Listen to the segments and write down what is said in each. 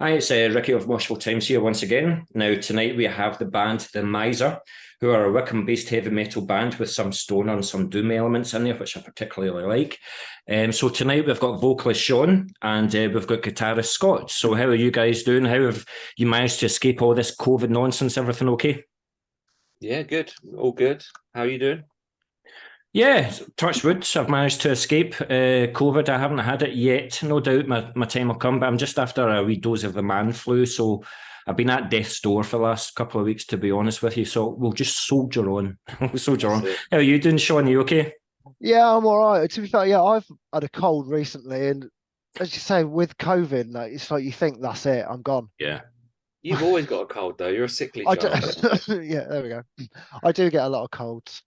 Hi, it's Ricky of Moshville Times here once again. Now, tonight we have the band The Miser, who are a Wickham-based heavy metal band with some stoner and some doom elements in there, which I particularly like. So tonight we've got vocalist Sean and we've got guitarist Scott. So how are you guys doing? How have you managed to escape all this COVID nonsense? Everything okay? Yeah, good. All good. How are you doing? Yeah, touch wood. I've managed to escape COVID. I haven't had it yet. No doubt my time will come, but I'm just after a wee dose of the man flu. So I've been at death's door for the last couple of weeks, to be honest with you. So we'll just soldier on. We'll soldier That's on. it. How are you doing, Sean? Are you okay? Yeah, I'm all right. To be fair, yeah, I've had a cold recently, and as you say, with COVID, like, it's like you think that's it, I'm gone. Yeah. You've always got a cold though. You're a sickly I do, child. yeah, there we go. I do get a lot of colds.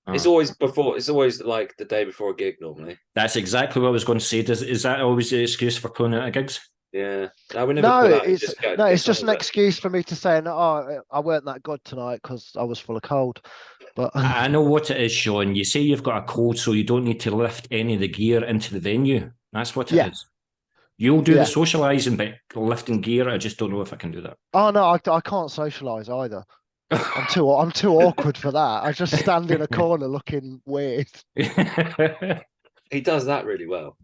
It's Ah. always before. It's always like the day before a gig normally. That's exactly what I was going to say. Is that always the excuse for pulling out of gigs? Yeah. No, we never No, pull out. We just no, get it's some just of an it. excuse for me to say, no, I weren't that good tonight because I was full of cold. But I know what it is, Sean. You say you've got a cold, so you don't need to lift any of the gear into the venue. That's what it yeah, is. You'll do the yeah. socialising, but lifting gear, I just don't know if I can do Oh no, I can't socialize either. that. I'm too awkward for that. I just stand in a corner looking weird. He does that really well.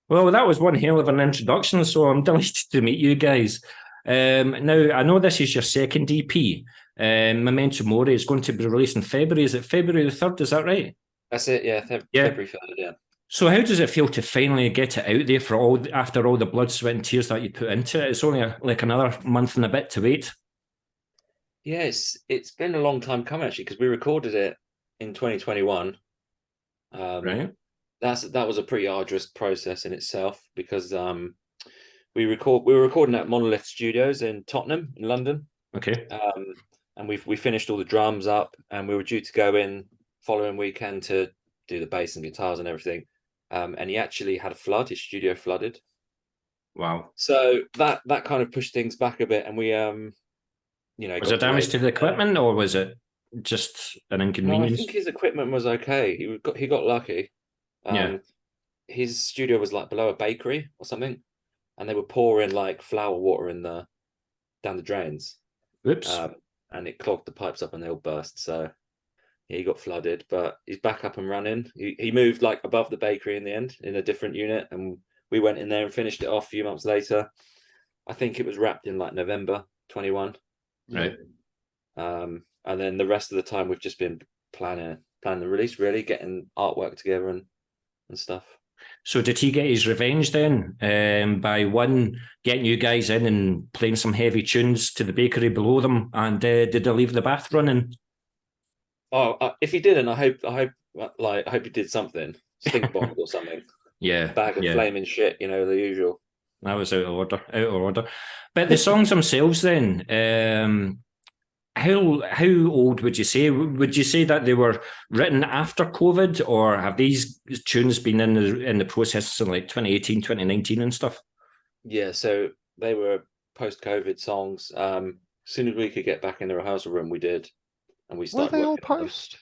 Well, that was one hell of an introduction, so I'm delighted to meet you guys. Now, I know this is your second EP. Memento Mori is going to be released in February. Is it February the 3rd? Is that right? That's it. Yeah, Yeah. February 3rd. Yeah. So, how does it feel to finally get it out there for all after all the blood, sweat, and tears that you put into it? It's only like another month and a bit to wait. Yeah, it's been a long time coming actually because we recorded it in 2021. Um, Right. that was a pretty arduous process in itself because we were recording at Monolith Studios in Tottenham in London. Okay. And we finished all the drums up, and we were due to go in following weekend to do the bass and guitars and everything. And he actually had a flood; his studio flooded, Wow. so that kind of pushed things back a bit, and we Was it got damage delayed. to the equipment or was it just an No, I inconvenience? think his equipment was okay. He got lucky. Yeah. Um, his studio was like below a bakery or something, and they were pouring like flour water in the down the drains, Oops. um, and it clogged the pipes up, and they all burst. So he got flooded, but he's back up and running. He moved like above the bakery in the end in a different unit, and we went in there and finished it off a few months later. I think it was wrapped in like November 21. Yeah. Right. And then the rest of the time we've just been planning the release, really getting artwork together and stuff. So did he get his revenge then by one getting you guys in and playing some heavy tunes to the bakery below them, and did they leave the bath running? Oh, if he didn't, I hope he did something, stink bomb or something, Yeah, bag of yeah, flaming shit, the usual. that was out of order, out of order. But the songs themselves, then, how old would you say? Would you say that they were written after COVID, or have these tunes been in the process in like 2018, 2019, and stuff? Yeah, so they were post-COVID songs. As soon as we could get back in the rehearsal room, we did, and we Were started they all working on them. post?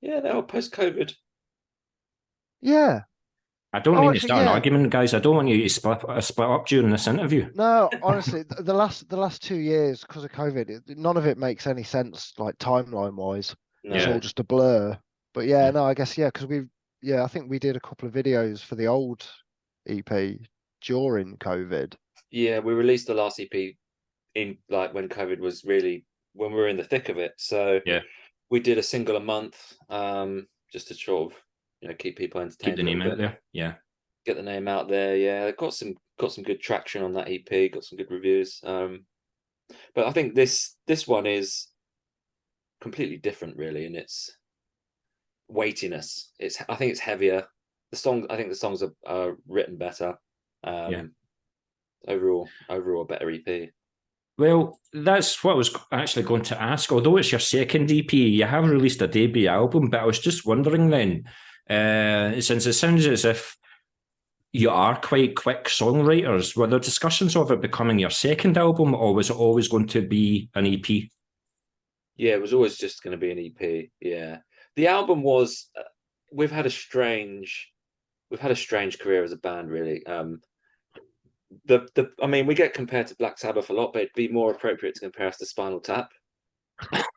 Yeah, they were post-COVID. Yeah. I don't Oh, mean to actually, start an yeah. argument, guys. I don't want you to split up during this interview. No, honestly, the last 2 years because of COVID, none of it makes any sense, like timeline wise. It's Yeah. all No. just a blur. But yeah, Yeah. no, I guess yeah, because I think we did a couple of videos for the old EP during COVID. Yeah, we released the last EP in like when COVID was really when we were in the thick of it. So Yeah. we did a single a month, just to sort of keep people Keep entertained the a little name out bit, there. Yeah. get the name out there. Yeah, got some good traction on that EP, got some good reviews. But I think this one is completely different, really, in its weightiness. I think it's heavier. I think the songs are written better. Yeah. Um, overall, better EP. Well, that's what I was actually going to ask. Although it's your second EP, you have released a debut album, but I was just wondering then, since it sounds as if you are quite quick songwriters, were there discussions of it becoming your second album, or was it always going to be an EP? Yeah, it was always just going to be an EP. Yeah, the album was. We've had a strange career as a band, really. I mean, we get compared to Black Sabbath a lot, but it'd be more appropriate to compare us to Spinal Tap.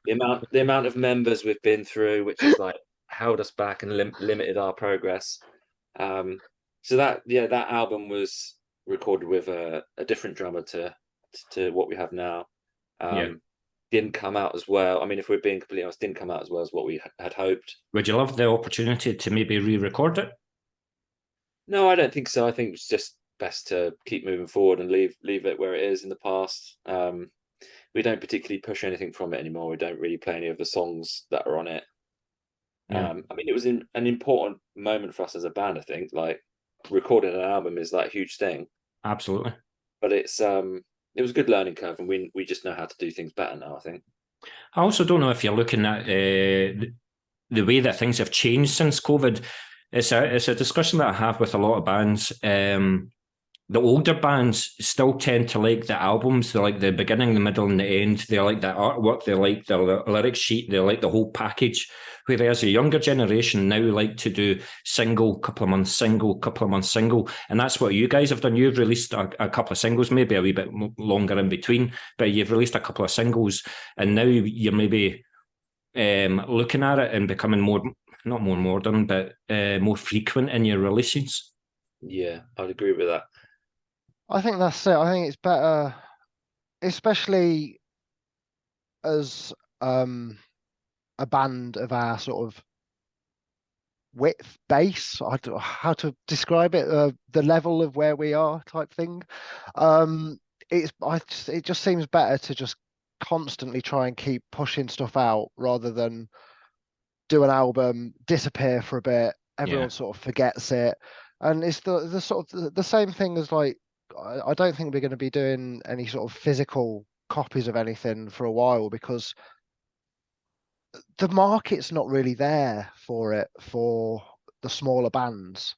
The amount of members we've been through, which has like held us back and limited our progress. So that album was recorded with a different drummer to what we have now. Didn't come out as well. I mean, if we're being completely honest, didn't come out as well as what we had hoped. Would you love the opportunity to maybe re-record it? No, I don't think so. I think it's just best to keep moving forward and leave it where it is in the past. We don't particularly push anything from it anymore. We don't really play any of the songs that are on it. Yeah. I mean, it was an important moment for us as a band. I think like recording an album is like a huge thing. Absolutely. But it was a good learning curve, and we just know how to do things better now, I think. I also don't know if you're looking at the way that things have changed since COVID. It's a discussion that I have with a lot of bands. The older bands still tend to like the albums. They like the beginning, the middle, and the end. They like the artwork. They like the lyric sheet. They like the whole package. Whereas the younger generation now like to do single, couple of months single, couple of months single. And that's what you guys have done. You've released a couple of singles, maybe a wee bit longer in between, but you've released a couple of singles. And now you're maybe looking at it and becoming more, not more modern, but more frequent in your releases. Yeah, I'd agree with that. I think that's it. I think it's better, especially as a band of our sort of width base. I don't know how to describe it. The level of where we are, type thing. It just seems better to just constantly try and keep pushing stuff out rather than do an album, disappear for a bit, everyone sort of forgets it, and it's the sort of the same thing as like I don't think we're going to be doing any sort of physical copies of anything for a while because the market's not really there for it for the smaller bands.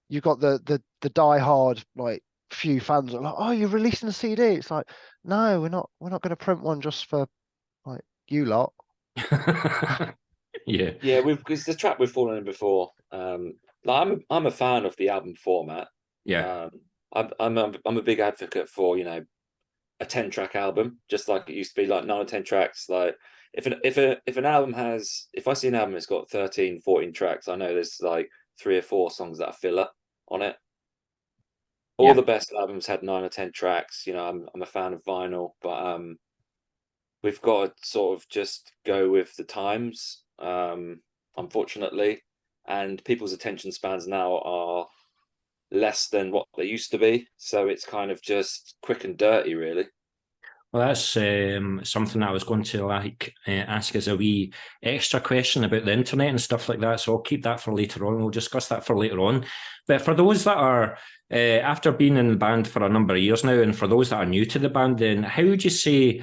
You've got the die-hard like few fans are like, oh, you're releasing a CD. It's like, no, we're not going to print one just for like you lot. Yeah, because the trap we've fallen in before. Like I'm a fan of the album format. I'm a big advocate for a 10-track album, just like it used to be, like 9 or 10 tracks. Like if an album has, if I see an album that's got 13, 14 tracks, I know there's like 3 or 4 songs that are filler on it. All the best albums had 9 or 10 tracks. I'm a fan of vinyl, but we've got to sort of just go with the times, unfortunately, and people's attention spans now are less than what they used to be, so it's kind of just quick and dirty, really. Well, that's something I was going to ask as a wee extra question about the internet and stuff like that. So I'll keep that for later on. We'll discuss that for later on. But for those that are, after being in the band for a number of years now, and for those that are new to the band, then how would you say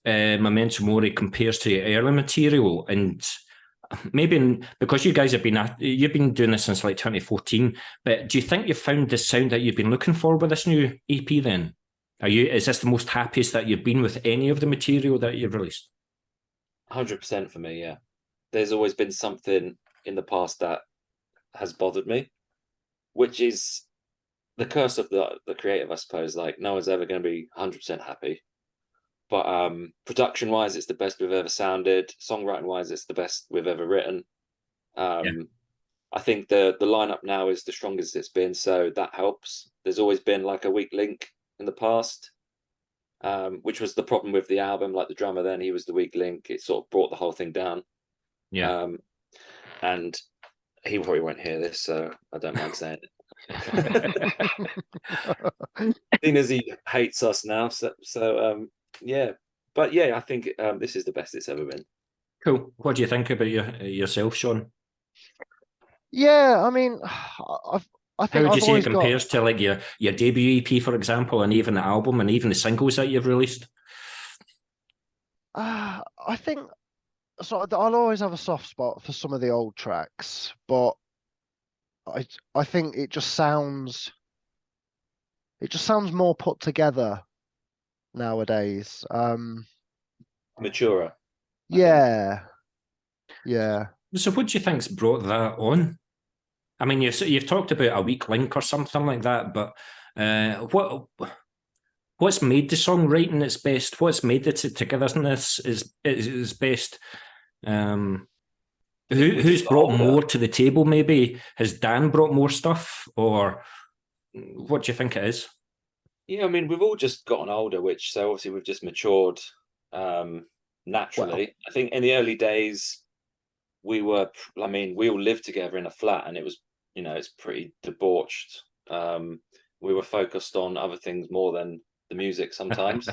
Memento Mori compares to your early material? And maybe because you guys you've been doing this since like 2014, but do you think you've found the sound that you've been looking for with this new EP then? Is this the most happiest that you've been with any of the material that you've released? 100% for me, yeah. There's always been something in the past that has bothered me, which is the curse of the creative, I suppose. Like, no one's ever going to be 100% happy. But production-wise, it's the best we've ever sounded. Songwriting-wise, it's the best we've ever written. I think the lineup now is the strongest it's been, so that helps. There's always been like a weak link in the past, which was the problem with the album. Like the drummer, then he was the weak link. It sort of brought the whole thing down. And he probably won't hear this, so I don't mind saying it. Seeing as he hates us now, yeah. But yeah, I think this is the best it's ever been. Cool. What do you think about yourself, Sean? Yeah, I mean, I think how would you say it compares to like your debut EP, for example, and even the album and even the singles that you've released? I think so. I'll always have a soft spot for some of the old tracks, but I think it just sounds more put together nowadays. Maturer. Yeah. So what do you think's brought that on? I mean, you've talked about a weak link or something like that, but what's made the songwriting its best? What's made the togetherness is best? Who's brought more to the table? Maybe has Dan brought more stuff, or what do you think it is? Yeah, I mean, we've all just gotten older, so obviously we've just matured naturally. Well. I think in the early days, we all lived together in a flat, and it was, it's pretty debauched. We were focused on other things more than the music sometimes.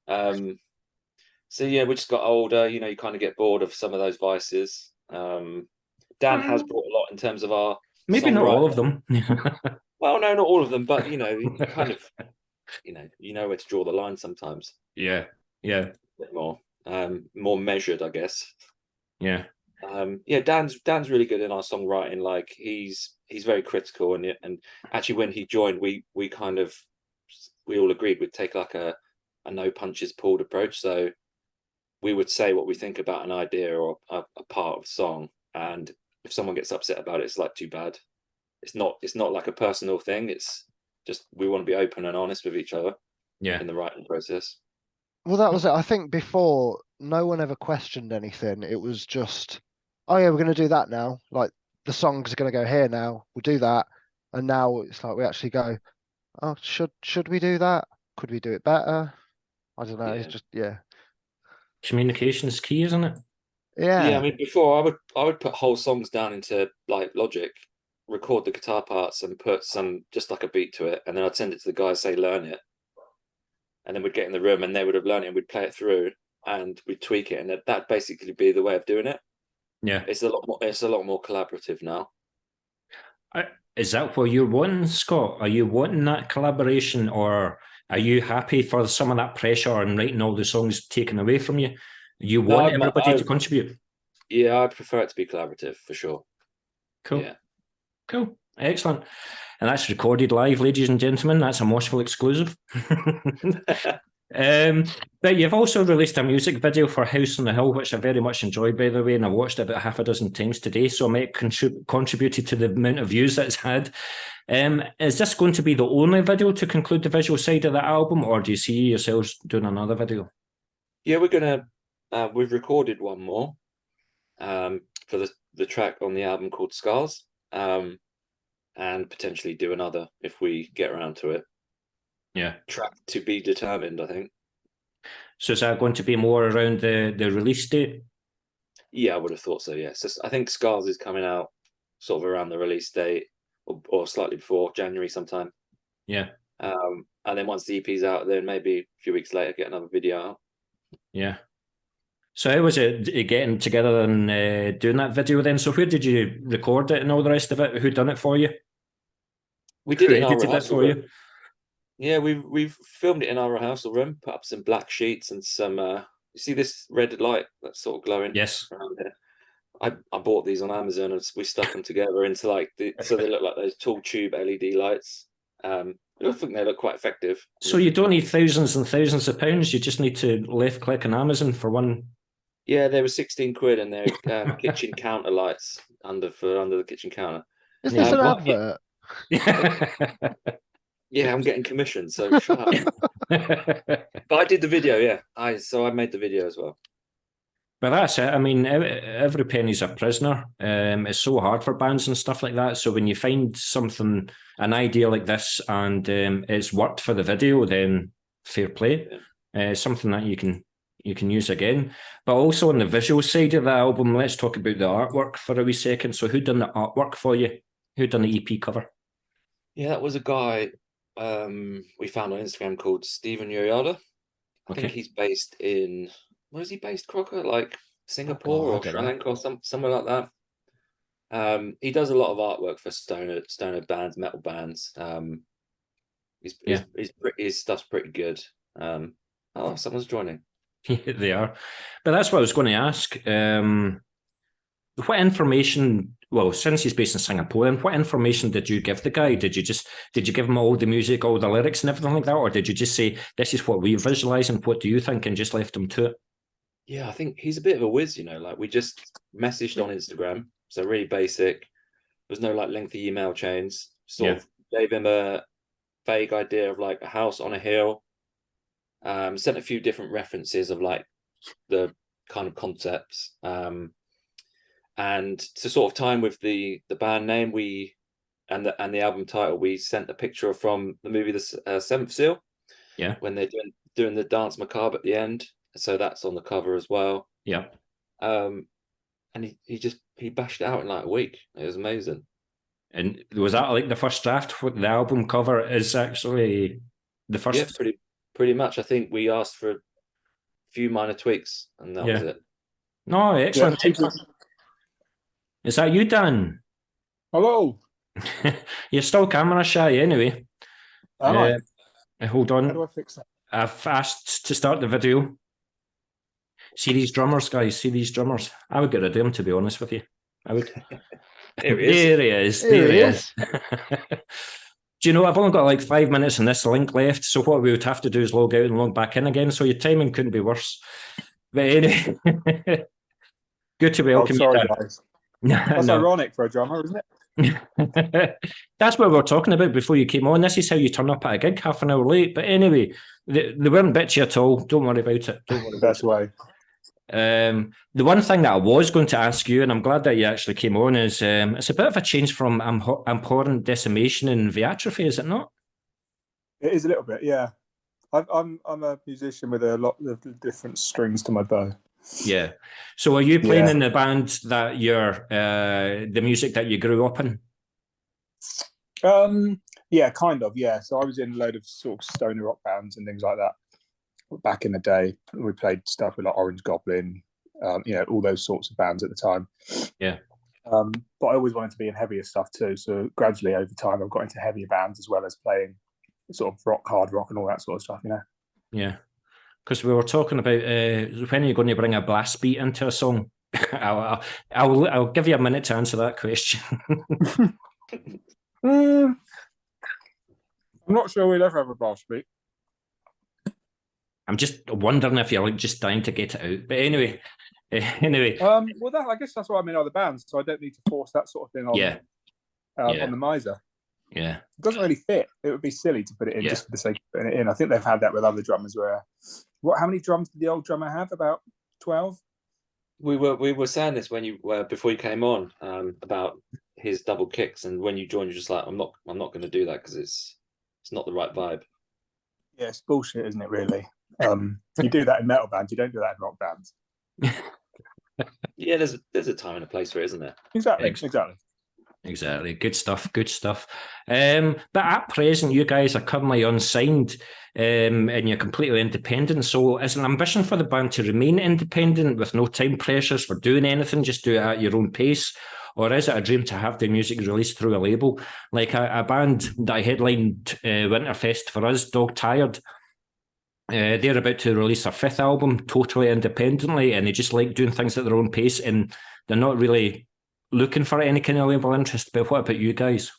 So yeah, we just got older. You kind of get bored of some of those vices. Dan has brought a lot in terms of our maybe not all of them. Well, no, not all of them, but you kind of, where to draw the line sometimes. Yeah, a bit more measured, I guess. Yeah. Yeah, Dan's really good in our songwriting. Like he's very critical, and actually when he joined, we all agreed we'd take like a no punches pulled approach. So we would say what we think about an idea or a part of a song, and if someone gets upset about it, it's like, too bad. It's not like a personal thing. It's just we want to be open and honest with each other. Yeah. In the writing process. Well, that was it. I think before no one ever questioned anything. It was just, oh yeah, we're going to do that now. Like the songs are going to go here now. We'll do that. And now it's like we actually go, oh, should we do that? Could we do it better? I don't know. Yeah. It's just Communication is key, isn't it? Yeah. I mean, before I would put whole songs down into like Logic, record the guitar parts, and put some just like a beat to it, and then I'd send it to the guys, say learn it, and then we'd get in the room and they would have learned it, and we'd play it through and we'd tweak it, and that basically be the way of doing it. Yeah, it's a lot more collaborative now. Is that what you're wanting, Scott? Are you wanting that collaboration, or are you happy for some of that pressure and writing all the songs taken away from you? You want everybody to contribute? Yeah, I prefer it to be collaborative for sure. Cool. Yeah. Cool. Excellent. And that's recorded live, ladies and gentlemen. That's a Moshville exclusive. But you've also released a music video for House on the Hill, which I very much enjoyed, by the way, and I watched it about half a dozen times today, so I might contributed to the amount of views that it's had. Is this going to be the only video to conclude the visual side of the album, or do you see yourselves doing another video? Yeah, we're gonna. We've recorded one more for the track on the album called Scars, and potentially do another if we get around to it. Yeah. Track to be determined, I think. So is that going to be more around the release date? Yeah, I would have thought so, yes. I think Scars is coming out sort of around the release date or slightly before, January sometime. Yeah. And then once the EP's out, then maybe a few weeks later get another video out. Yeah. So how was it getting together and doing that video then? So where did you record it and all the rest of it? Who done it for you? We did it in our rehearsal room. You? Yeah, we've filmed it in our rehearsal room, put up some black sheets and some you see this red light that's sort of glowing? Yes. Around here. I bought these on Amazon and we stuck them together into so they look like those tall tube LED lights. I think they look quite effective. So you don't need thousands and thousands of pounds. You just need to left click on Amazon for one. Yeah, they were 16 quid, and they're kitchen counter lights under the kitchen counter. Is this an advert? Yeah, I'm getting commissioned, so shut up. But I did the video, yeah. I made the video as well. But that's it. I mean, every penny's a prisoner. It's so hard for bands and stuff like that. So when you find something, an idea like this, and it's worked for the video, then fair play. Yeah. Something that you can use again. But also on the visual side of the album, let's talk about the artwork for a wee second. So who done the artwork for you? Who done the EP cover? Yeah, that was a guy we found on Instagram called Stephen Yoyada. I think he's based in, where is he based, Crocker? Like Singapore or Sri Lanka or somewhere like that. He does a lot of artwork for stoner bands, metal bands. His stuff's pretty good. Oh, someone's joining. They are. But that's what I was going to ask. What information, well, since he's based in Singapore, then what information did you give the guy? Did you give him all the music, all the lyrics and everything like that? Or did you just say, this is what we visualize and what do you think, and just left him to it? Yeah, I think he's a bit of a whiz, like we just messaged on Instagram. So really basic. was no like lengthy email chains. Sort of gave him a vague idea of like a house on a hill. Sent a few different references of like the kind of concepts. And to sort of time with the band name, and the album title, we sent a picture from the movie The Seventh Seal. Yeah. When they're doing the dance macabre at the end, so that's on the cover as well. Yeah. And he bashed it out in like a week. It was amazing. And was that like the first draft? The album cover is actually the first. Yeah, pretty much. I think we asked for a few minor tweaks, and that was it. No, excellent. Yeah. Is that you, Dan? Hello. You're still camera shy anyway. Hold on. How do I fix that? I've asked to start the video. See these drummers, guys. See these drummers. I would get rid of them, to be honest with you. I would. There he is. There he is. Do you know, I've only got like 5 minutes on this link left, so what we would have to do is log out and log back in again, so your timing couldn't be worse. But anyway, good to welcome you. Sorry, guys. That's ironic for a drummer, isn't it? That's what we were talking about before you came on. This is how you turn up at a gig half an hour late. But anyway, they weren't bitchy at all. Don't worry about it. Don't worry about Best way. The one thing that I was going to ask you, and I'm glad that you actually came on, is it's a bit of a change from abhorrent decimation and viatrophy, is it not? It is a little bit, yeah. I'm a musician with a lot of different strings to my bow. Yeah. So are you playing in the band that you're the music that you grew up in? Yeah, kind of, yeah. So I was in a load of sort of stoner rock bands and things like that back in the day. We played stuff with like Orange Goblin, all those sorts of bands at the time. Yeah. But I always wanted to be in heavier stuff too. So gradually over time, I've got into heavier bands as well as playing sort of rock, hard rock, and all that sort of stuff. Yeah. Because we were talking about when are you going to bring a blast beat into a song? I'll give you a minute to answer that question. I'm not sure we'd ever have a blast beat. I'm just wondering if you're like just dying to get it out. But anyway. Well, I guess that's what I'm in other bands, so I don't need to force that sort of thing on on the Miser. Yeah. It doesn't really fit. It would be silly to put it in just for the sake of putting it in. I think they've had that with other drummers where how many drums did the old drummer have? About 12? We were saying this when before you came on about his double kicks, and when you joined, you're just like, I'm not going to do that because it's not the right vibe. Yeah, it's bullshit, isn't it? Really. You do that in metal bands. You don't do that in rock bands. Yeah, there's a time and a place for it, isn't there? Exactly. Good stuff. But at present, you guys are currently unsigned and you're completely independent. So is an ambition for the band to remain independent with no time pressures for doing anything, just do it at your own pace? Or is it a dream to have the music released through a label? Like a band that I headlined Winterfest for us, Dog Tired, they're about to release their 5th album totally independently, and they just like doing things at their own pace, and they're not really looking for any kind of label interest. But what about you guys?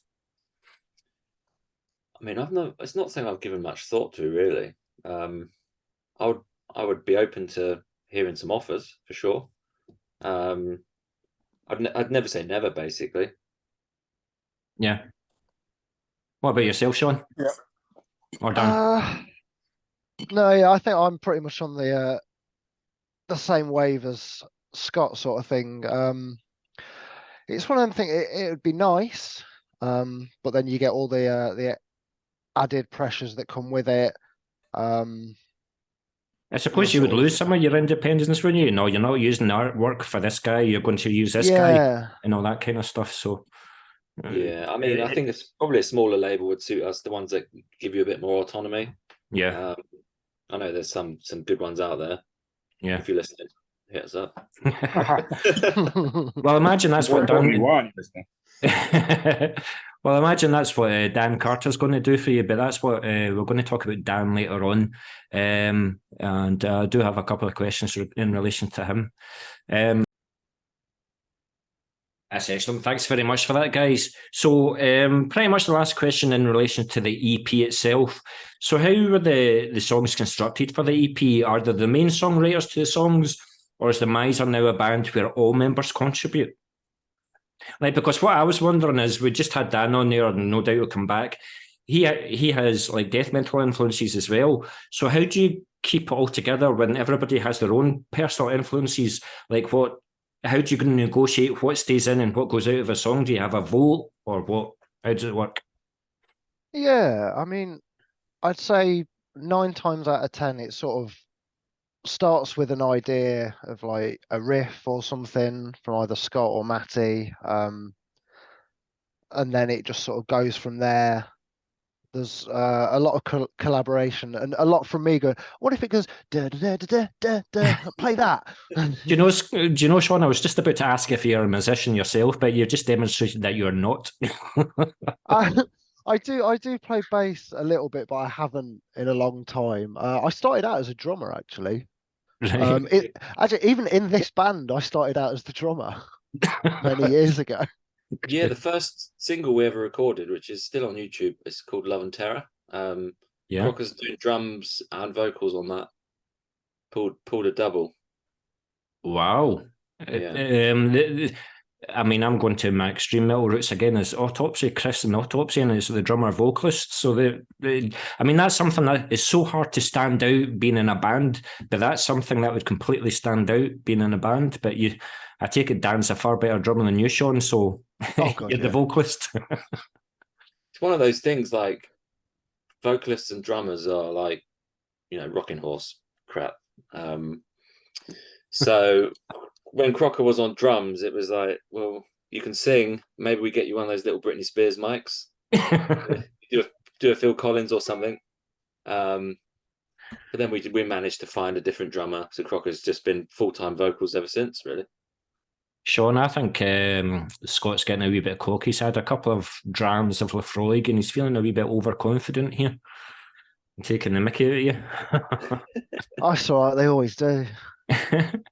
I mean, it's not something I've given much thought to, really. I would be open to hearing some offers for sure. I'd never say never, basically. Yeah. What about yourself, Sean? Yeah. Or Dan? No, yeah, I think I'm pretty much on the same wave as Scott, sort of thing. It's one of them things. It would be nice, but then you get all the added pressures that come with it. I suppose you would lose some of your independence, wouldn't you? No, you're not using artwork for this guy. You're going to use this guy and all that kind of stuff. So, yeah, I mean, I think it's probably a smaller label would suit us. The ones that give you a bit more autonomy. Yeah, I know there's some good ones out there. Yeah, if you're listening, hit us up. Well, imagine that's what Dan. Want, Well, imagine that's what Dan Carter's going to do for you, but that's what we're going to talk about Dan later on. And I do have a couple of questions in relation to him. That's excellent. Thanks very much for that, guys. So pretty much the last question in relation to the EP itself. So how were the songs constructed for the EP? Are there the main songwriters to the songs, or is the Miser now a band where all members contribute? Like, because what I was wondering is, we just had Dan on there, and no doubt he'll come back. He has like death metal influences as well. So how do you keep it all together when everybody has their own personal influences? Like, how do you negotiate what stays in and what goes out of a song? Do you have a vote, or what? How does it work? Yeah, I mean, I'd say 9 times out of 10, it sort of starts with an idea of like a riff or something from either Scott or Matty, and then it just sort of goes from there. There's a lot of collaboration and a lot from me going, what if it goes da da da da da da, play that? Do you know, Sean? I was just about to ask if you're a musician yourself, but you've just demonstrated that you're not. I do play bass a little bit, but I haven't in a long time. I started out as a drummer actually. Right. Actually, even in this band, I started out as the drummer many years ago. Yeah, the first single we ever recorded, which is still on YouTube, is called Love and Terror. Yeah. Crocker's doing drums and vocals on that. Pulled a double. Wow. Yeah. I mean, I'm going to my extreme metal roots again. Is Autopsy, Chris and Autopsy, and is the drummer vocalist. So I mean, that's something that is so hard to stand out being in a band, but that's something that would completely stand out being in a band. But I take it Dan's a far better drummer than you, Sean. So Oh, God, you're the yeah. vocalist. It's one of those things, like vocalists and drummers are like, rocking horse crap. So when Crocker was on drums, it was like, well, you can sing. Maybe we get you one of those little Britney Spears mics. do a Phil Collins or something. But then we managed to find a different drummer. So Crocker's just been full-time vocals ever since, really. Sean, I think Scott's getting a wee bit cocky. He's had a couple of drams of Lafroig and he's feeling a wee bit overconfident here. I'm taking the mickey out of you. That's all right, they always do. But,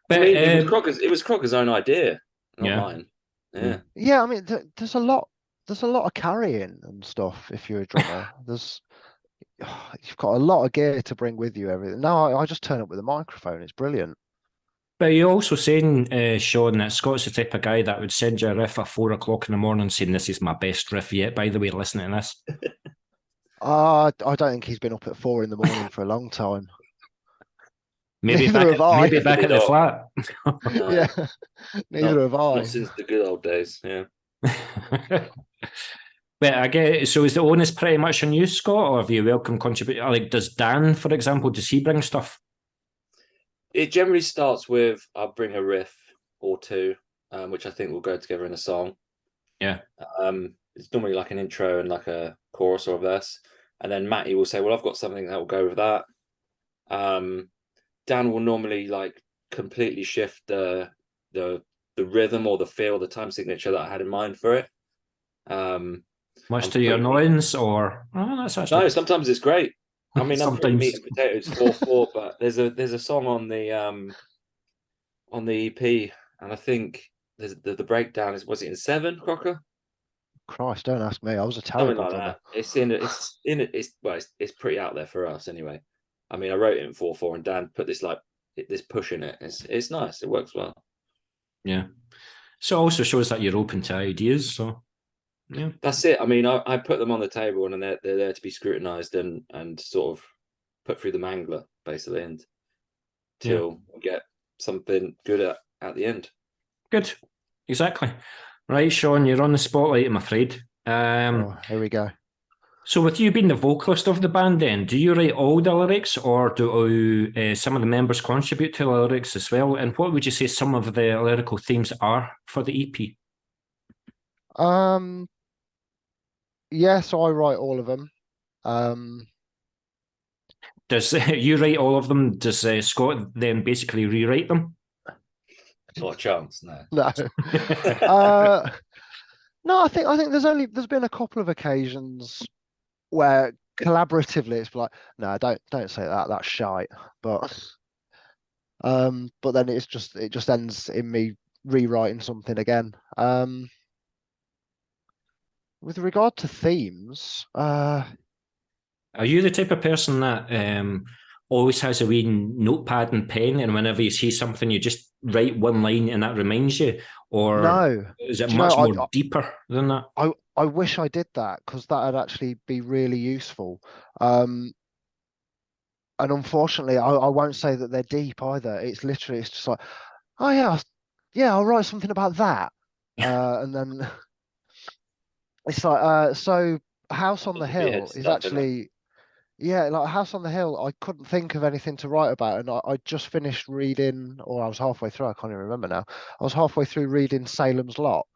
I mean, it was Crocker's own idea, not mine. Yeah. Yeah, I mean, there's a lot of carrying and stuff if you're a drummer. You've got a lot of gear to bring with you. Everything. No, I just turn up with a microphone. It's brilliant. But you're also saying, Sean, that Scott's the type of guy that would send you a riff at 4 o'clock in the morning saying, this is my best riff yet, by the way, listen to this. I don't think he's been up at 4 in the morning for a long time. Maybe back at the flat. Yeah, neither have I. Not since the good old days, yeah. But I guess, so is the onus pretty much on you, Scott, or have you welcome contribute? Like, does Dan, for example, does he bring stuff? It generally starts with, I'll bring a riff or two, which I think will go together in a song. Yeah. It's normally like an intro and like a chorus or a verse. And then Matty will say, well, I've got something that will go with that. Dan will normally like completely shift the rhythm or the feel, the time signature that I had in mind for it. Much to your annoyance, or that's actually... No, sometimes it's great. I mean, I'm pretty meat and potatoes 4/4, but there's a song on the EP, and I think there's the breakdown was it in 7, Crocker? Christ, don't ask me. I was a terrible drummer. It's pretty out there for us anyway. I mean, I wrote it in 4/4, and Dan put this push in it. It's nice. It works well. Yeah. So it also shows that you're open to ideas. So yeah, that's it. I mean, I put them on the table, and they're there to be scrutinized and sort of put through the mangler basically, and till we get something good at the end. Good, exactly. Right, Sean, you're on the spotlight, I'm afraid. Here we go. So with you being the vocalist of the band then, do you write all the lyrics or do some of the members contribute to the lyrics as well? And what would you say some of the lyrical themes are for the EP? Yeah, so I write all of them. Does you write all of them? Does Scott then basically rewrite them? Not a chance, no. No. No, I think there's been a couple of occasions where collaboratively it's like, no, don't say that, that's shite. But then it just ends in me rewriting something again. With regard to themes, are you the type of person that always has a wee notepad and pen, and whenever you see something, you just write one line and that reminds you? Or No. is it Do you much know, more deeper than that? I wish I did that, because that'd actually be really useful. And unfortunately, I won't say that they're deep either. It's literally, it's just like, oh yeah, I'll write something about that. And then it's like, so House on the Yeah, Hill is stuff in it. actually, yeah, like House on the Hill, I couldn't think of anything to write about. And I just finished reading, or I was halfway through, I can't even remember now. I was halfway through reading Salem's Lot.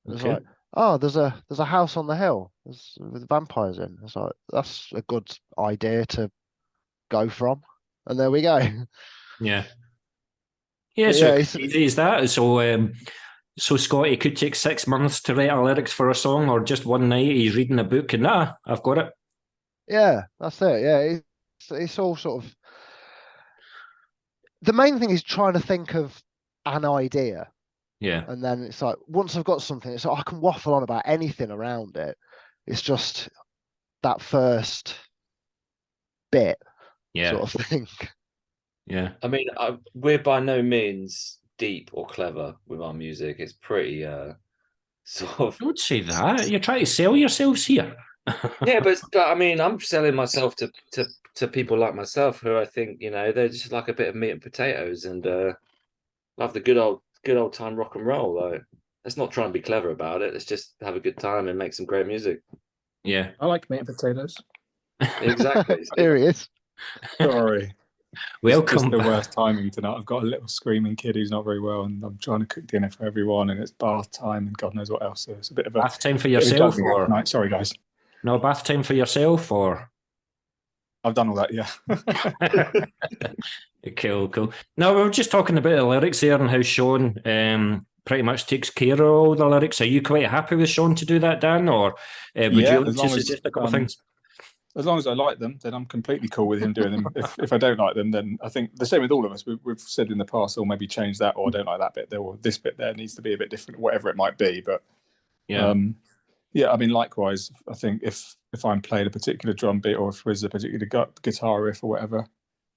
It was Okay. like, oh, there's a house on the hill with vampires in. It's like, that's a good idea to go from. And there we go. Yeah. Yeah, But so yeah, it it's could be easy as that. So Scott, it could take 6 months to write a lyrics for a song, or just one night he's reading a book and I've got it. yeah, that's it. Yeah, it's all sort of, the main thing is trying to think of an idea. Yeah. And then it's like, once I've got something, it's like I can waffle on about anything around it. It's just that first bit Yeah. sort of thing. Yeah. I mean, we're by no means deep or clever with our music. It's pretty sort of. Don't say that. You're trying to sell yourselves here. Yeah, but I mean, I'm selling myself to people like myself who I think, you know, they're just like a bit of meat and potatoes and love the good old time rock and roll. Though let's not try and be clever about it. Let's just have a good time and make some great music. Yeah. I like meat and potatoes. Exactly. Here he is. Sorry. Welcome. Just the worst timing tonight. I've got a little screaming kid who's not very well, and I'm trying to cook dinner for everyone, and it's bath time, and God knows what else. So it's a bit of a Bath time for bit of a yourself, juggling act or tonight. Sorry, guys. no bath time for yourself, or I've done all that. Yeah. cool. No, we were just talking about the lyrics there and how Sean pretty much takes care of all the lyrics. Are you quite happy with Sean to do that, Dan, or would Yeah, you like as to long as, suggest a couple of things? As long as I like them, then I'm completely cool with him doing them. If I don't like them, then I think the same with all of us. We've said in the past, or maybe change that, or I don't like that bit there, or this bit there needs to be a bit different, whatever it might be. But Yeah. yeah, I mean, likewise, I think if I'm playing a particular drum beat, or if there's a particular guitar riff or whatever,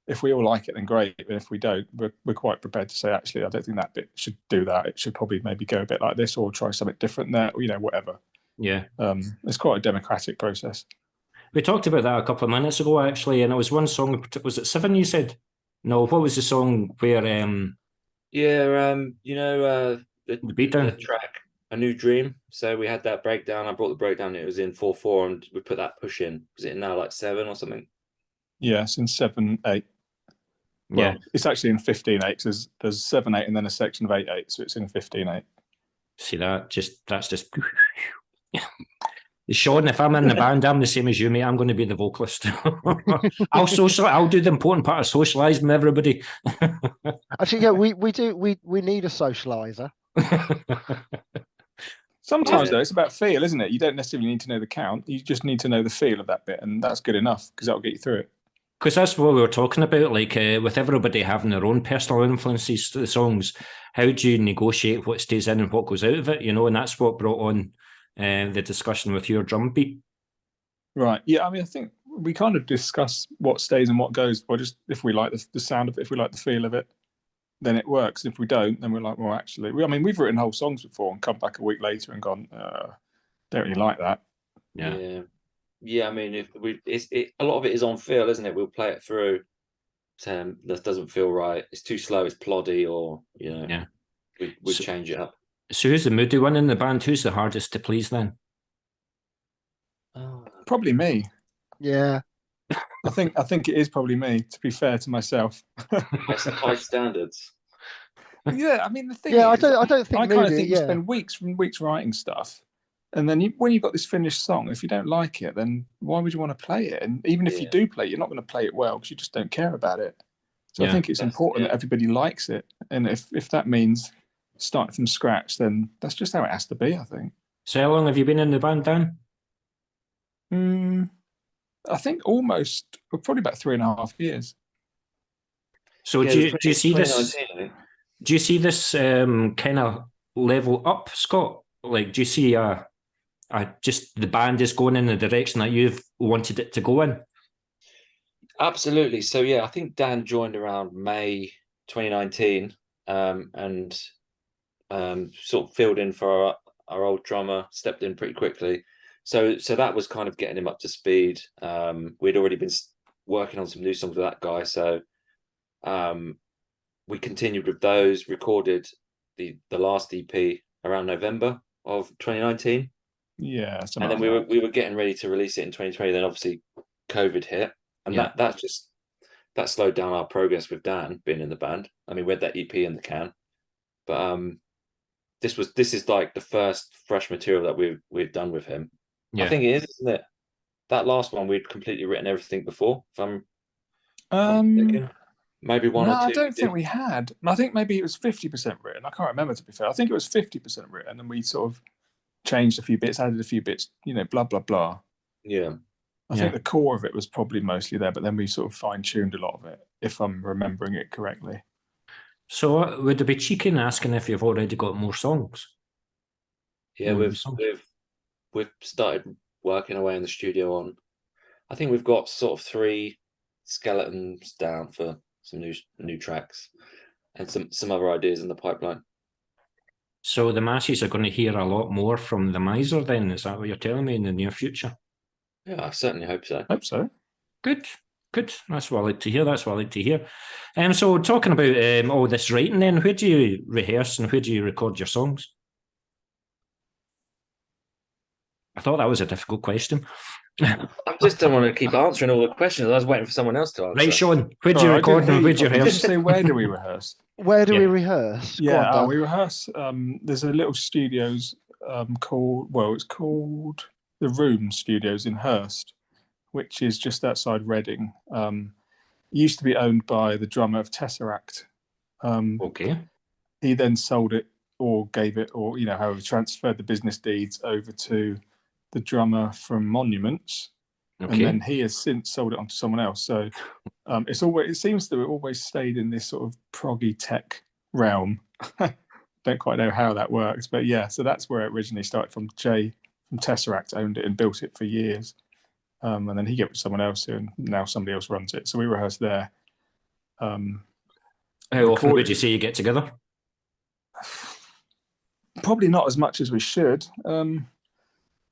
if we all like it, then great. But if we don't, we're quite prepared to say, actually, I don't think that bit should do that. It should probably maybe go a bit like this, or try something different there, or, you know, whatever. Yeah. It's quite a democratic process. We talked about that a couple of minutes ago, actually, and it was one song. Was it 7? You said no. What was the song where? Yeah, you know, The beatdown. the track "A New Dream." So we had that breakdown. I brought the breakdown. It was in 4/4, and we put that push in. Was it now like 7 or something? Yeah, it's in 7/8. Yeah. Well, it's actually in 15/8. There's 7/8 and then a section of 8/8, so it's in 15/8. See that? That's just. Sean, if I'm in the band, I'm the same as you, mate. I'm going to be the vocalist. I'll do the important part of socialising with everybody. Actually, yeah, we need a socializer. Sometimes though, it's about feel, isn't it? You don't necessarily need to know the count. You just need to know the feel of that bit, and that's good enough because that'll get you through it. Because that's what we were talking about, like with everybody having their own personal influences to the songs, how do you negotiate what stays in and what goes out of it, you know? And that's what brought on the discussion with your drum beat. Right. Yeah. I mean, I think we kind of discuss what stays and what goes. Or just if we like the sound of it, if we like the feel of it, then it works. If we don't, then we're like, well, actually, I mean, we've written whole songs before and come back a week later and gone, don't really like that. Yeah. I mean, if a lot of it is on feel, isn't it? We'll play it through. That doesn't feel right. It's too slow. It's ploddy, or you know, we change it up. So who's the moody one in the band? Who's the hardest to please then? Probably me. Yeah. I think it is probably me, to be fair to myself. High standards. Yeah, I mean the thing. Yeah, is, I don't think. I kind of think you spend weeks writing stuff, and then when you've got this finished song, if you don't like it, then why would you want to play it? And even if you do play it, you're not going to play it well because you just don't care about it. So I think it's important that everybody likes it, and if that means starting from scratch, then that's just how it has to be, I think. So how long have you been in the band, Dan? I think probably about 3.5 years. So do you see this? Do you see this kind of level up, Scott? Like, do you see just the band is going in the direction that you've wanted it to go in? Absolutely. So yeah, I think Dan joined around May 2019, and sort of filled in for our old drummer, stepped in pretty quickly. So that was kind of getting him up to speed. We'd already been working on some new songs with that guy, so we continued with those, recorded the last EP around November of 2019. Yeah, and then we were getting ready to release it in 2020. Then obviously COVID hit, and that slowed down our progress with Dan being in the band. I mean, we had that EP in the can, but this is like the first fresh material that we've done with him. I think it is, isn't it? That last one we'd completely written everything before. If I'm thinking. Maybe one or two. I don't think we had. I think maybe it was 50% written. I can't remember, to be fair. I think it was 50% written, and we sort of changed a few bits, added a few bits, blah, blah, blah. Yeah. I think the core of it was probably mostly there, but then we sort of fine-tuned a lot of it, if I'm remembering it correctly. So would it be cheeky in asking if you've already got more songs? Yeah, we've started working away in the studio on. I think we've got sort of 3 skeletons down for some new tracks, and some other ideas in the pipeline. So the masses are going to hear a lot more from the Miser then, is that what you're telling me, in the near future? Yeah, I certainly hope so. Good. That's what I like to hear. So talking about all this writing then, where do you rehearse and where do you record your songs? I thought that was a difficult question. I just don't want to keep answering all the questions. I was waiting for someone else to answer. Right, Sean, where do you record and where do you rehearse? Did you say where do we rehearse? Where do we rehearse? Yeah, we rehearse. There's a little studios it's called the Room Studios in Hurst, which is just outside Reading. Used to be owned by the drummer of Tesseract. Okay. He then sold it or gave it, or however, transferred the business deeds over to the drummer from Monuments, and then he has since sold it on to someone else. So it seems to have always stayed in this sort of proggy tech realm. Don't quite know how that works, but yeah. So that's where it originally started from. Jay from Tesseract owned it and built it for years, and then he gave it to someone else, and now somebody else runs it. So we rehearse there. How often would you say you get together? Probably not as much as we should.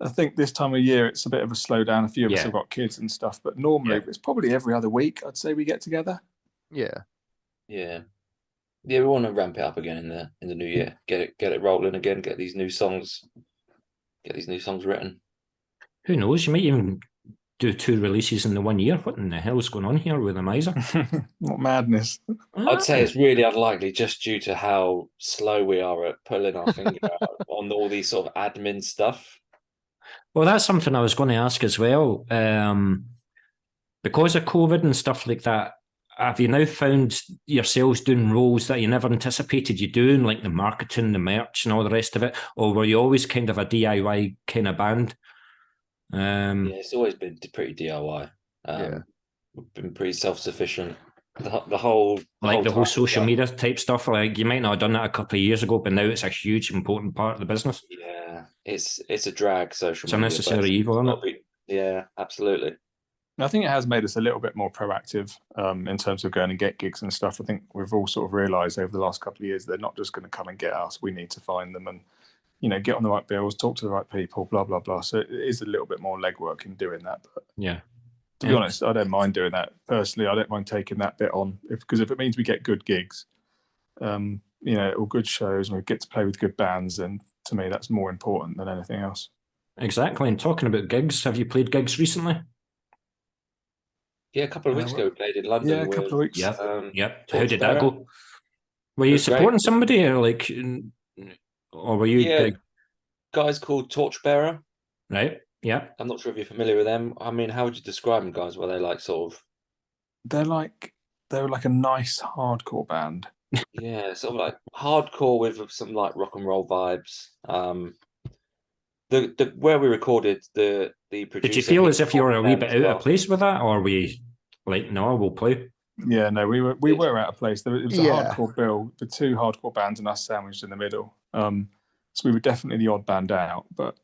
I think this time of year it's a bit of a slowdown. A few of us have got kids and stuff, but normally it's probably every other week, I'd say, we get together. Yeah. We want to ramp it up again in the new year. Get it rolling again. Get these new songs written. Who knows? You might even do 2 releases in the 1 year. What in the hell is going on here with the Miser? What madness! I'd say it's really unlikely, just due to how slow we are at pulling our finger out on all these sort of admin stuff. Well, that's something I was going to ask as well. Because of COVID and stuff like that, have you now found yourselves doing roles that you never anticipated you doing, like the marketing, the merch, and all the rest of it? Or were you always kind of a DIY kind of band? It's always been pretty DIY. We've been pretty self-sufficient. The whole social media type stuff. Like, you might not have done that a couple of years ago, but now it's a huge, important part of the business. Yeah, it's a drag, social media. It's a necessary evil, isn't it? Yeah, absolutely. I think it has made us a little bit more proactive in terms of going and get gigs and stuff. I think we've all sort of realised over the last couple of years they're not just going to come and get us. We need to find them and get on the right bills, talk to the right people, blah blah blah. So it is a little bit more legwork in doing that. But to be honest, I don't mind doing that personally. I don't mind taking that bit on because if it means we get good gigs, or good shows, and we get to play with good bands, then to me that's more important than anything else. Exactly. And talking about gigs, have you played gigs recently? Yeah, a couple of weeks ago we played in London. Yeah, a couple of weeks. Yep. How did that go? Were you supporting somebody, or were you? Yeah, guys called Torchbearer. Right. Yeah. I'm not sure if you're familiar with them. I mean, how would you describe them, guys? Were they like sort of? They were like a nice hardcore band. Yeah, sort of like hardcore with some like rock and roll vibes. The where we recorded the producer. Did you feel as if you were a wee bit out of place with that, or were you like, no, we'll play? Yeah, no, we were out of place. It was a hardcore bill, the 2 hardcore bands and us sandwiched in the middle. So we were definitely the odd band out. But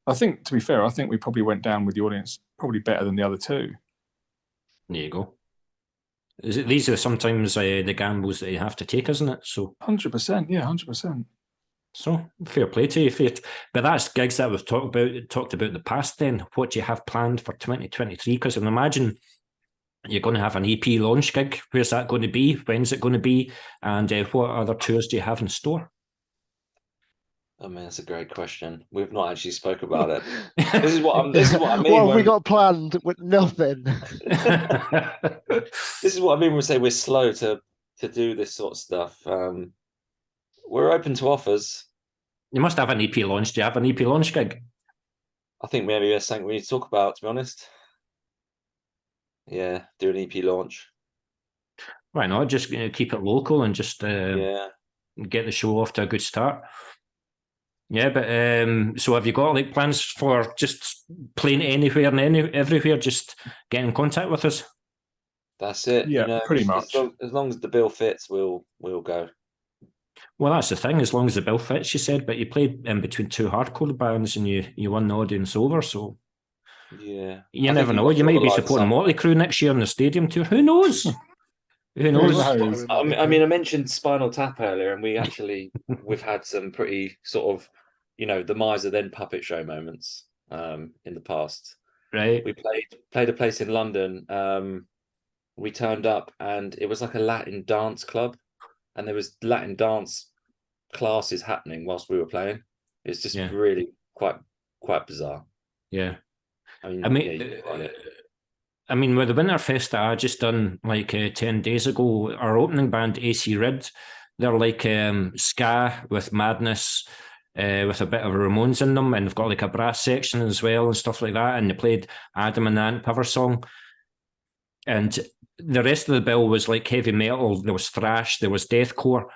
I think, to be fair, we probably went down with the audience probably better than the other 2. There you go. These are sometimes the gambles that you have to take, isn't it? So 100%, yeah, 100%. So fair play to you. But that's gigs that we've talked about in the past. Then what do you have planned for 2023? Because I imagine you're going to have an EP launch gig. Where's that going to be? When's it going to be? And what other tours do you have in store? I mean, that's a great question. We've not actually spoke about it. This is what I mean. What have we got planned? With nothing. This is what I mean when we say we're slow to do this sort of stuff. We're open to offers. You must have an EP launch. Do you have an EP launch gig? I think maybe that's something we need to talk about, to be honest. Yeah, do an EP launch. Why not? Just keep it local and just yeah, get the show off to a good start. Yeah, but so have you got like plans for just playing anywhere and everywhere? Just get in contact with us. That's it. Yeah, pretty much. As long as the bill fits, we'll go. Well, that's the thing. As long as the bill fits, you said. But you played in between two hardcore bands, and you won the audience over. So yeah, you never know. You might be supporting Motley Crue next year in the stadium tour. Who knows? Who knows? I mean, I mentioned Spinal Tap earlier, and we've had some pretty sort of, the Miser then puppet show moments in the past. Right. We played a place in London. We turned up, and it was like a Latin dance club, and there was Latin dance classes happening whilst we were playing. It's just really quite bizarre. Yeah. I mean, with the Winterfest that I just done like 10 days ago, our opening band, AC Rid, they're like ska with madness, with a bit of Ramones in them, and they've got like a brass section as well and stuff like that, and they played Adam and Ant cover song. And the rest of the bill was like heavy metal, there was thrash, there was deathcore,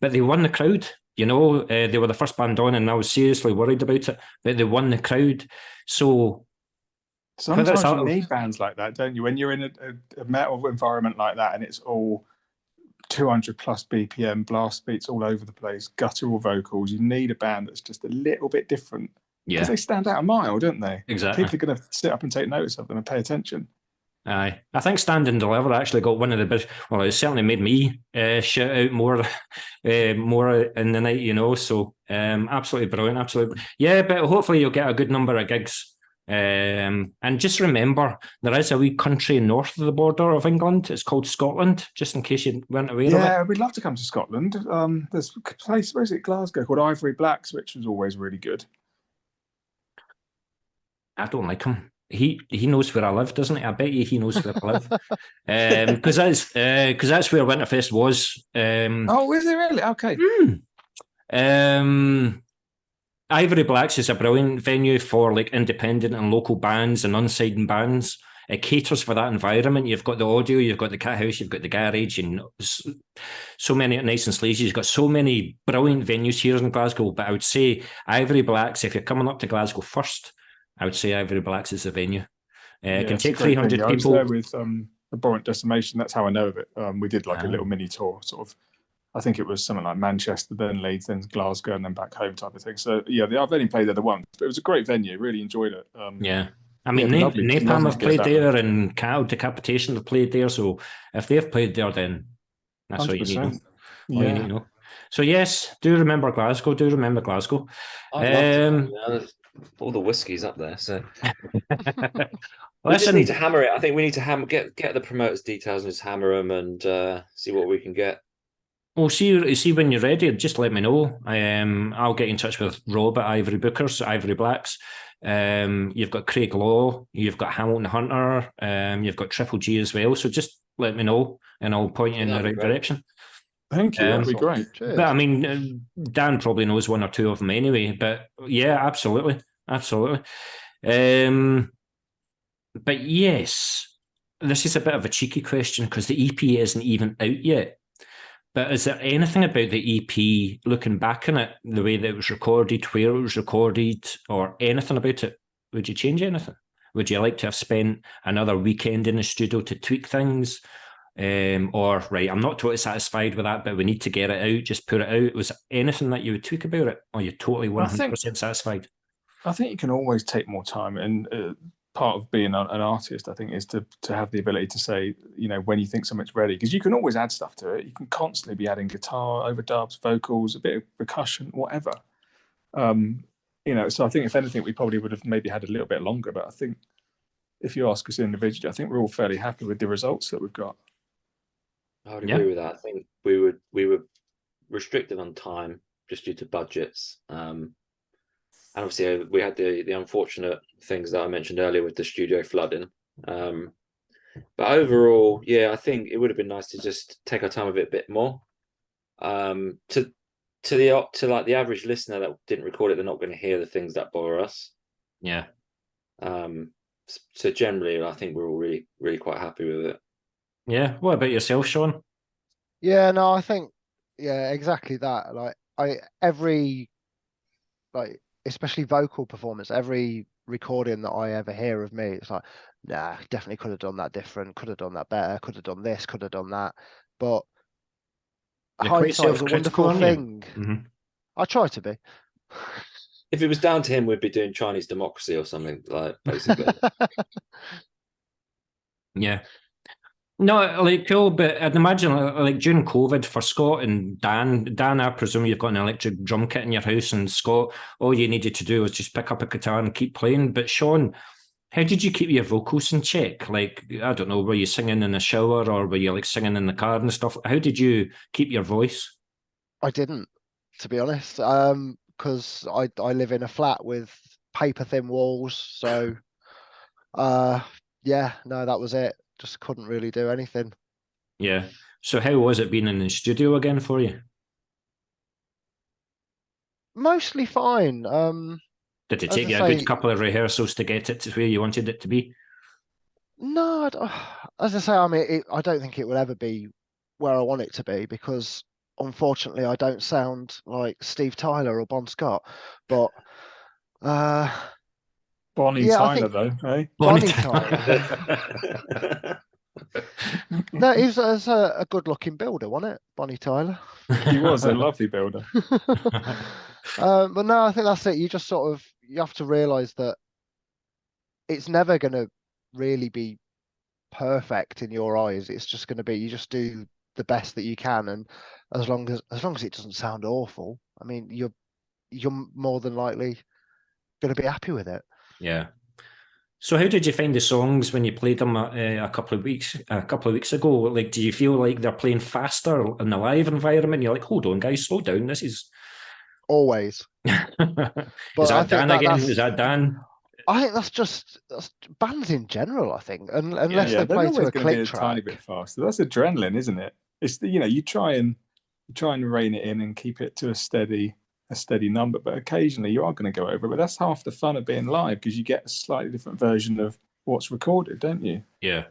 but they won the crowd. They were the first band on, and I was seriously worried about it, but they won the crowd. So sometimes you need bands like that, don't you? When you're in a metal environment like that, and it's all 200 plus BPM, blast beats all over the place, guttural vocals, you need a band that's just a little bit different. Because they stand out a mile, don't they? Exactly. People are going to sit up and take notice of them and pay attention. Aye, I think Stand and Deliver actually got one of the best. Well, it certainly made me shout out more in the night, So absolutely brilliant, absolutely. Yeah, but hopefully you'll get a good number of gigs. And just remember, there is a wee country north of the border of England. It's called Scotland, just in case you weren't aware of it. Yeah, we'd love to come to Scotland. There's a place, where's it, Glasgow, called Ivory Blacks, which was always really good. I don't like him. He knows where I live, doesn't he? I bet you he knows where I live. Because that's where Winterfest was. Oh, is it really? Okay. Ivory Blacks is a brilliant venue for like independent and local bands and unsigned bands. It caters for that environment. You've got the audio, you've got the cat house, you've got the garage, and so many nice and sleazy. You've got so many brilliant venues here in Glasgow. But I would say Ivory Blacks, if you're coming up to Glasgow first, I would say Ivory Blacks is the venue. It can take 300 people. I was there with Abhorrent Decimation. That's how I know of it. We did like a little mini tour, sort of. I think it was something like Manchester, then Leeds, then Glasgow, and then back home type of thing. So yeah, I've only played there the once, but it was a great venue. Really enjoyed it. I mean, Napalm have played there, and Cattle Decapitation have played there. So if they've played there, then that's 100%. All you need to know. All you need to know. So yes, do remember Glasgow. Do remember Glasgow. All the whiskies up there. So we just need to hammer it. I think we need to get the promoters' details and just hammer them and see what we can get. Well, see when you're ready, just let me know. I'll get in touch with Rob at Ivory Bookers, Ivory Blacks. You've got Craig Law, you've got Hamilton Hunter, you've got Triple G as well. So just let me know, and I'll point you in the right direction. Thank you. That'd be great. Cheers. But I mean, Dan probably knows one or two of them anyway. But yeah, absolutely. But yes, this is a bit of a cheeky question because the EP isn't even out yet. But is there anything about the EP, looking back on it, the way that it was recorded, where it was recorded, or anything about it? Would you change anything? Would you like to have spent another weekend in the studio to tweak things? Or, right, I'm not totally satisfied with that, but we need to get it out, just put it out. Was there anything that you would tweak about it? Or are you totally 100% satisfied? I think you can always take more time. And part of being an artist, I think, is to have the ability to say, when you think something's ready, because you can always add stuff to it. You can constantly be adding guitar, overdubs, vocals, a bit of percussion, whatever. So I think if anything, we probably would have maybe had a little bit longer. But I think if you ask us individually, I think we're all fairly happy with the results that we've got. I would agree with that. I think we were restricted on time just due to budgets. And obviously we had the unfortunate things that I mentioned earlier with the studio flooding. But overall, I think it would have been nice to just take our time a bit more. To the average listener that didn't record it, they're not going to hear the things that bother us. Yeah. So generally, I think we're all really, really quite happy with it. Yeah. What about yourself, Sean? Yeah, no, I think, exactly that. Especially vocal performance, every recording that I ever hear of me, it's like, nah, definitely could have done that different, could have done that better, could have done this, could have done that. But hindsight is a wonderful thing. Mm-hmm. I try to be. If it was down to him, we'd be doing Chinese democracy or something, basically. Yeah. No, cool, but I'd imagine during COVID for Scott and Dan, I presume you've got an electric drum kit in your house, and Scott, all you needed to do was just pick up a guitar and keep playing. But Sean, how did you keep your vocals in check? I don't know, were you singing in the shower or were you singing in the car and stuff? How did you keep your voice? I didn't, to be honest, because I live in a flat with paper thin walls, so no, that was it. Just couldn't really do anything. Yeah. So how was it being in the studio again for you? Mostly fine. Did it take you a good couple of rehearsals to get it to where you wanted it to be? No, as I say, I mean, I don't think it will ever be where I want it to be, because unfortunately I don't sound like Steve Tyler or Bon Scott. But Bonnie Tyler, though, eh? Bonnie Tyler. No, he was a good-looking builder, wasn't it, Bonnie Tyler? He was a lovely builder. But no, I think that's it. You just you have to realise that it's never going to really be perfect in your eyes. It's just going to be, you just do the best that you can, and as long as it doesn't sound awful, I mean, you're more than likely going to be happy with it. Yeah. So how did you find the songs when you played them a couple of weeks ago? Do you feel like they're playing faster in the live environment? You're like, hold on, guys, slow down. This is always. But is that Dan again? Is that Dan? I think that's bands in general. I think, unless they play to a click track, a tiny bit faster. That's adrenaline, isn't it? It's you try and rein it in and keep it to a steady number, but occasionally you are going to go over. But that's half the fun of being live, because you get a slightly different version of what's recorded, don't you? Yeah.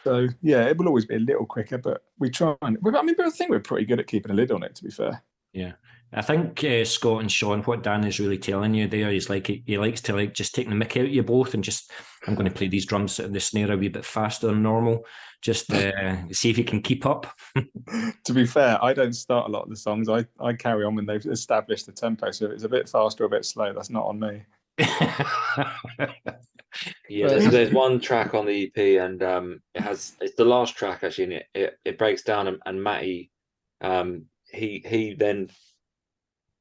So it will always be a little quicker, but we try. But I think we're pretty good at keeping a lid on it, to be fair. Yeah, I think Scott and Sean, what Dan is really telling you there is he likes to just take the mick out of you both and just, I'm going to play these drums and the snare a wee bit faster than normal, just see if you can keep up. To be fair, I don't start a lot of the songs. I carry on when they've established the tempo. So if it's a bit faster or a bit slow, that's not on me. There's one track on the EP, and it's the last track actually, and it breaks down, and Matty, he then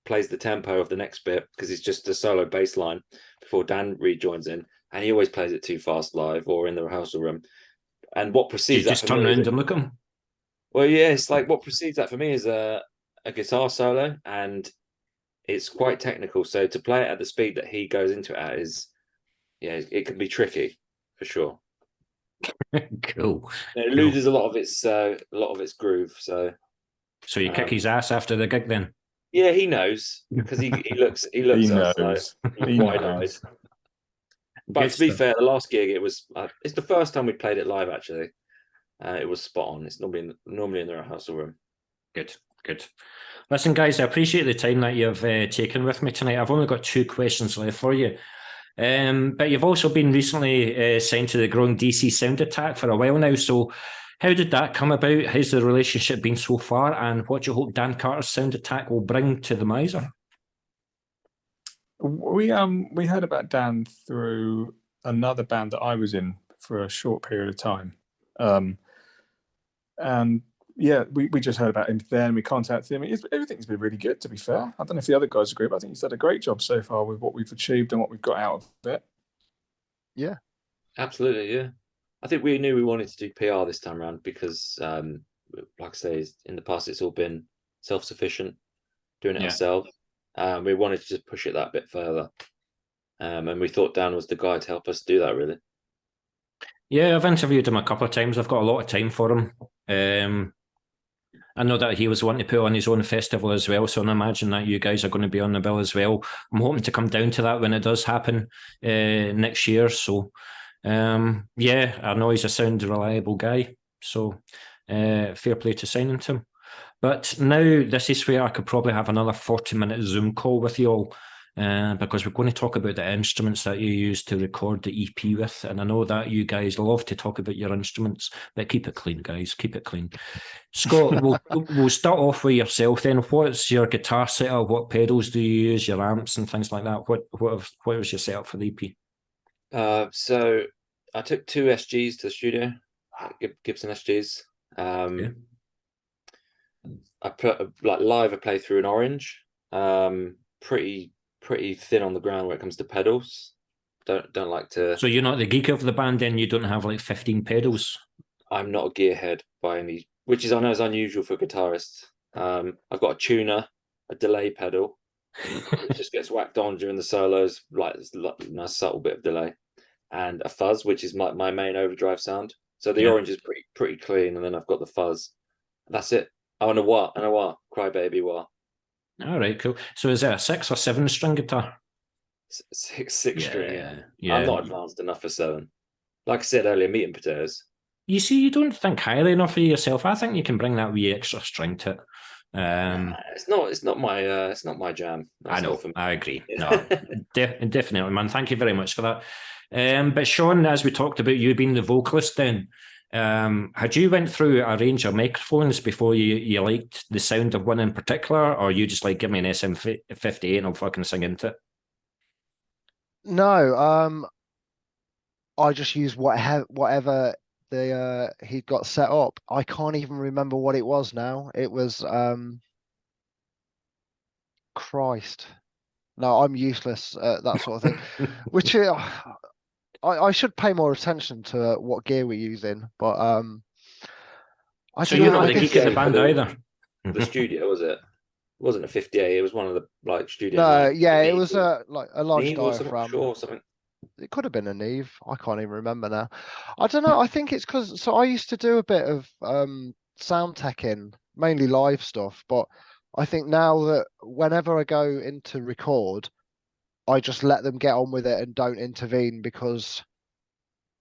plays the tempo of the next bit, because it's just a solo bass line before Dan rejoins in, and he always plays it too fast live or in the rehearsal room. And what precedes that, just turn around and look at him. Well, it's what precedes that for me is a guitar solo, and it's quite technical. So to play it at the speed that he goes into it at is, it can be tricky for sure. Cool. It loses a lot of its groove. So you kick his ass after the gig then? Yeah, he knows, because he looks he at us wide-eyed. But to be fair, the last gig, it was it's the first time we played it live actually. It was spot on. It's normally in the rehearsal room. Good. Listen, guys, I appreciate the time that you've taken with me tonight. I've only got 2 questions left for you. But you've also been recently signed to the growing DC Sound Attack for a while now. So how did that come about? How's the relationship been so far? And what do you hope Dan Carter's Sound Attack will bring to the Miser? We heard about Dan through another band that I was in for a short period of time. And yeah, we just heard about him then. We contacted him. Everything's been really good, to be fair. I don't know if the other guys agree, but I think he's done a great job so far with what we've achieved and what we've got out of it. Yeah, absolutely. Yeah, I think we knew we wanted to do PR this time around because, like I say, in the past it's all been self-sufficient, doing it ourselves. We wanted to just push it that bit further, and we thought Dan was the guy to help us do that. Really. Yeah, I've interviewed him a couple of times. I've got a lot of time for him. I know that he was wanting to put on his own festival as well, so I imagine that you guys are going to be on the bill as well. I'm hoping to come down to that when it does happen next year. So, yeah, I know he's a sound, reliable guy. So, fair play to signing to him. But now this is where I could probably have another 40-minute Zoom call with you all. Because we're going to talk about the instruments that you use to record the EP with. And I know that you guys love to talk about your instruments, but keep it clean, guys. Keep it clean. Scott, we'll start off with yourself then. What's your guitar setup? What pedals do you use? Your amps and things like that? What was your setup for the EP? So I took 2 SGs to the studio, Gibson SGs. I put live. I play through an Orange. Pretty thin on the ground when it comes to pedals. Don't like to. So you're not the geek of the band, then? You don't have like 15 pedals? I'm not a gearhead by any, which is, I know, is unusual for guitarists. I've got a tuner, a delay pedal. It just gets whacked on during the solos, like a nice subtle bit of delay, and a fuzz, which is my main overdrive sound. So the Orange is pretty clean, and then I've got the fuzz. That's it. Oh, and a wah, crybaby wah. All right, cool. So is it a 6 or 7 string guitar? Six string. Yeah. I'm not advanced enough for 7. Like I said earlier, meat and potatoes. You see, you don't think highly enough of yourself. I think you can bring that wee extra string to it. It's not my jam. That's, I know. I agree. No, definitely, man. Thank you very much for that. But Sean, as we talked about you being the vocalist, then had you went through a range of microphones before you liked the sound of one in particular, or you just like, give me an SM58 and I'll fucking sing into it? No, I just used whatever he'd got set up. I can't even remember what it was now. It was Christ. No, I'm useless at that sort of thing. Which I should pay more attention to what gear we're using, but so you're not the geek of the band either. The studio, was it? It wasn't a 58. It was one of the studios. No, yeah, it was a large diaphragm. Or something. It could have been a Neve. I can't even remember now. I don't know. I think it's because I used to do a bit of sound teching, mainly live stuff, but I think now that whenever I go into record, I just let them get on with it and don't intervene, because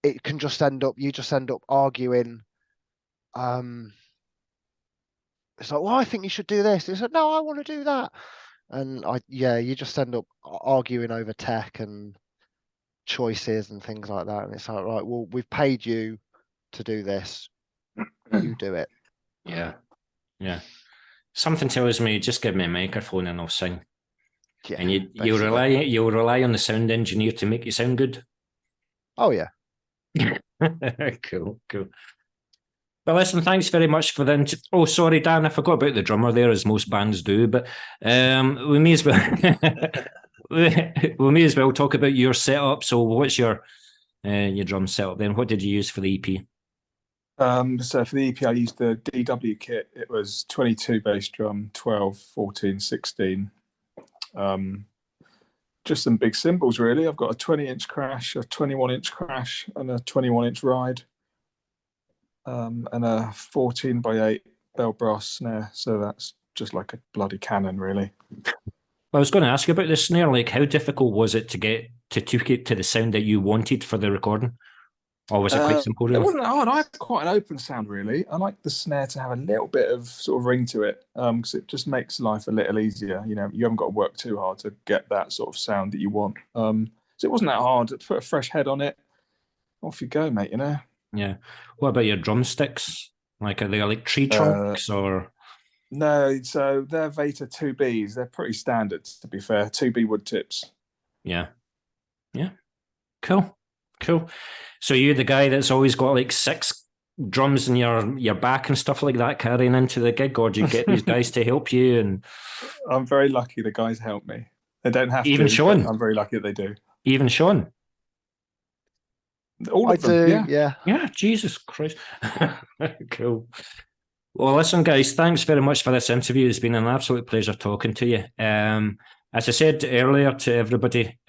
it can just end up arguing. It's like, well, I think you should do this. It's like, no, I want to do that. And you just end up arguing over tech and choices and things like that. And it's like, right, well, we've paid you to do this. You do it. Yeah. Something tells me just give me a microphone and I'll sing. Yeah, and you'll rely on the sound engineer to make you sound good. Oh yeah. Cool. But listen, thanks very much for the. Oh, sorry, Dan, I forgot about the drummer there, as most bands do. But we may as well. we may as well talk about your setup. So, what's your drum setup then? What did you use for the EP? So for the EP, I used the DW kit. It was 22 bass drum, 12, 14, 16. Just some big cymbals, really. I've got a 20-inch crash, a 21-inch crash, and a 21-inch ride, and a 14x8 bell brass snare. So that's just like a bloody cannon, really. I was going to ask you about the snare. Like, how difficult was it to get to tweak it to the sound that you wanted for the recording? Or was it quite simple? Really? It wasn't hard. I had quite an open sound, really. I like the snare to have a little bit of sort of ring to it, because it just makes life a little easier. You know, you haven't got to work too hard to get that sort of sound that you want. So it wasn't that hard. To put a fresh head on it, off you go, mate. You know. Yeah. What about your drumsticks? Like, are they like tree trunks or? No, so they're Veta 2Bs. They're pretty standard, to be fair. 2B wood tips. Yeah. Cool. Cool. So you're the guy that's always got like 6 drums in your back and stuff like that carrying into the gig, or do you get these guys to help you? And I'm very lucky the guys help me. They don't have even to. Sean. I'm very lucky that they do. Even Sean. All of them. Yeah. Jesus Christ. Cool. Well, listen, guys, thanks very much for this interview. It's been an absolute pleasure talking to you. As I said earlier to everybody,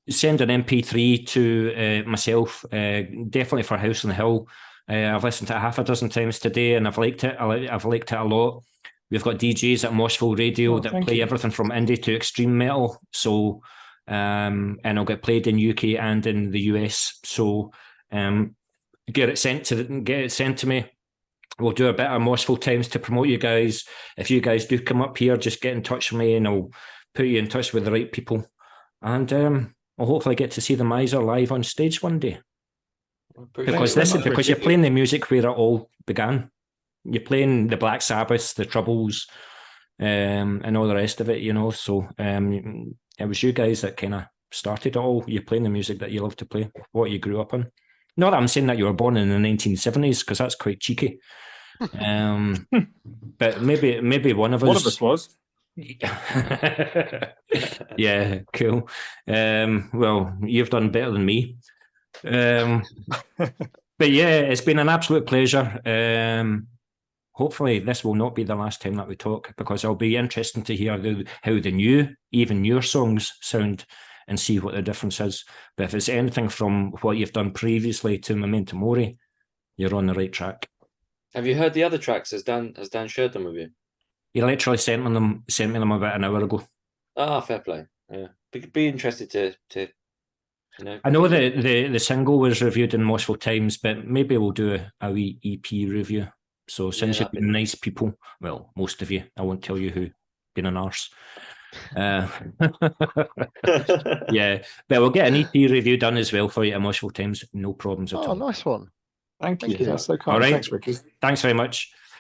send an MP3 to myself, definitely for House on the Hill. I've listened to it 6 times today, and I've liked it. I've liked it a lot. We've got DJs at Moshville Radio that play everything from indie to extreme metal. So, and it'll get played in UK and in the US. So, get it sent to me. We'll do a bit of Moshville Times to promote you guys. If you guys do come up here, just get in touch with me, and I'll put you in touch with the right people. And I'll hopefully get to see the Miser live on stage one day. Because you're playing the music where it all began. You're playing the Black Sabbath, the Troubles, and all the rest of it, you know. So it was you guys that kind of started it all. You're playing the music that you love to play, what you grew up on. Not that I'm saying that you were born in the 1970s, because that's quite cheeky. But maybe one of us was. Yeah, cool. Well, you've done better than me. But yeah, it's been an absolute pleasure. Hopefully this will not be the last time that we talk, because it'll be interesting to hear how the even newer songs sound and see what the difference is. But if it's anything from what you've done previously to Memento Mori, you're on the right track. Have you heard the other tracks? Has Dan shared them with you? He literally sent me them about an hour ago. Ah, fair play. Yeah, be interested to you know. I know that the single was reviewed in Moshville Times, but maybe we'll do a wee EP review. So since you've been nice people, well, most of you, I won't tell you who, been an arse. Yeah, but we'll get an EP review done as well for you at Moshville Times. No problems at all. Oh, nice one. Thank you. That's so kind. All right. Thanks, Ricky. Thanks very much.